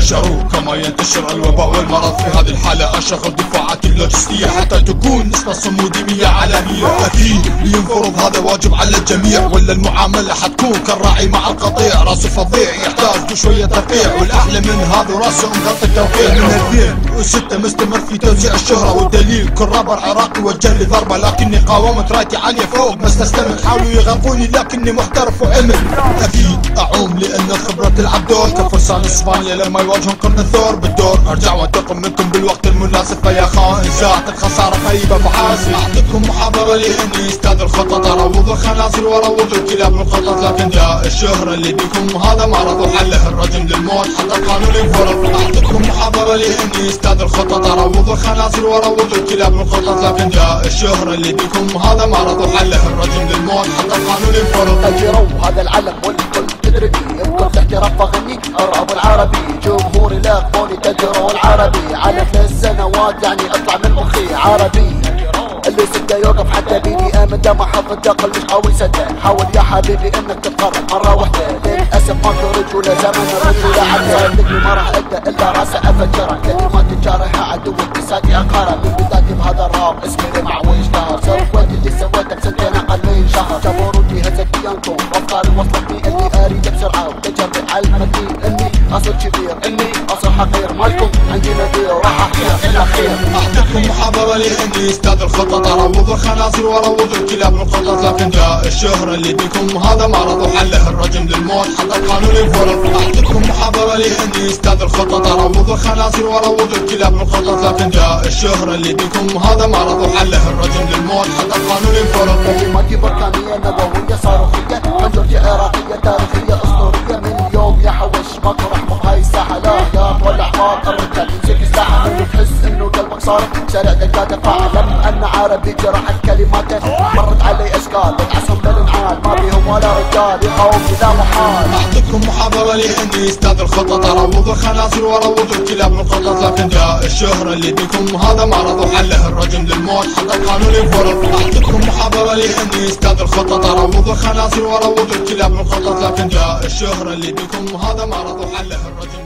انتشروا كما ينتشر الوباء والمرض. في هذه الحالة أشغل دفاعات اللوجستية حتى تكون نسبة صمودية عالمية. أكيد لينفرض هذا واجب على الجميع، ولا المعاملة حتكون كالراعي مع القطيع. راسه فظيع يحتاج شوية ترقيع، والأحلى من هذا راسه مغطي التوقيع. من 2006 مستمر في توزيع الشهرة، والدليل كل رابر عراقي وجه لي ضربة، لكني قاومت رايتي عالية فوق ما استسلمت. حاولوا يغرقوني لكني محترف وعمل. أكيد أعوم لأن الخبرة تلعب دور كفرسان اسبانيا لما يواجهون قرن الثور. بالدور أرجع وانتقم منكم بالوقت المناسب، فيا خائن ذات الخسارة قريبة فحاسب. أعطيكم محاضرة لأني أستاذ الخطط، أروض الخنازير وأروض الكلاب من الخطط. لكن جاء الشهرة اللي بيكم هذا مرض، وحله الرجم للموت حتى القانون ينفرض. أعطيكم محاضرة لأني أستاذ الخطط، أروض الخنازير وأروض الكلاب من الخطط. لكن جاء الشهرة اللي بيكم هذا مرض، وحله الرجم للموت حتى القانون ينفرض. أجروا هذا العلم والكل تدركي، يمكن احتراف أغني الراب العربي. جمهوري لاقوني تجروا العربي، على 3 سنوات يعني اطلع من مخي عربي. اللي سده يوقف حتى بيدي امن ده ما حافظ داخل مش قوي سده. حاول يا حبيبي انك تتقرب مرة واحدة، للاسف ما في رجولة زمن الرجولة عدى. صدقني ما راح ابدا الا راسه افجره، كلمات الجارحة عدو اتساقي عقارة. من بدايتي بهذا الراب اسمي لمع واشتهر، سويت اللي سويته بسنتين اقل من شهر. جبروتي هزت ديانكم وافكاري وصلتني اللي اريده بسرعة، وتجربي علمتني اني اصل كبير، اني اصل حقير. مالكم عندي نذير وراح احكي الاخير. اعطيكم محاضرة لاني استاذ الخطط، اروض الخنازير واروض الكلاب من الخطط. لكن جاء الشهرة اللي بيكم هذا مرض، وحله الرجم للموت حتى القانون ينفرض. اعطيكم محاضرة لاني استاذ الخطط، اروض الخنازير واروض الكلاب من الخطط. لكن جاء الشهرة اللي بيكم هذا مرض، وحله الرجم للموت حتى القانون ينفرض. كلماتي بركانية نبوية صاروخية، منجرتي عراقية تاريخية اسطورية. من اليوم يا حوش ماكو رحمة بهاي الساحة، لا يا ولا حمار الرجال يمسك الساحة. انه تحس انه قلبك صارت شارع دقاته، فاعلم ان عربي جرحت كلماته. مرت علي اشكال بتعسهم للانعال، ما بيهم ولا رجال يقاوم بلا محال. اعطيكم محاضرة لاني استاذ الخطط، اروض الخنازير واروض الكلاب من الخطط. لكن جاء الشهرة اللي بيكم هذا مرض، وحله الرجم للموت حتى القانون ينفرض. اعطيكم محاضرة لاني استاذ الخطط، اروض الخنازير واروض الكلاب من الخطط. لكن جاء الشهرة اللي بيكم هذا مرض، وحله الرجم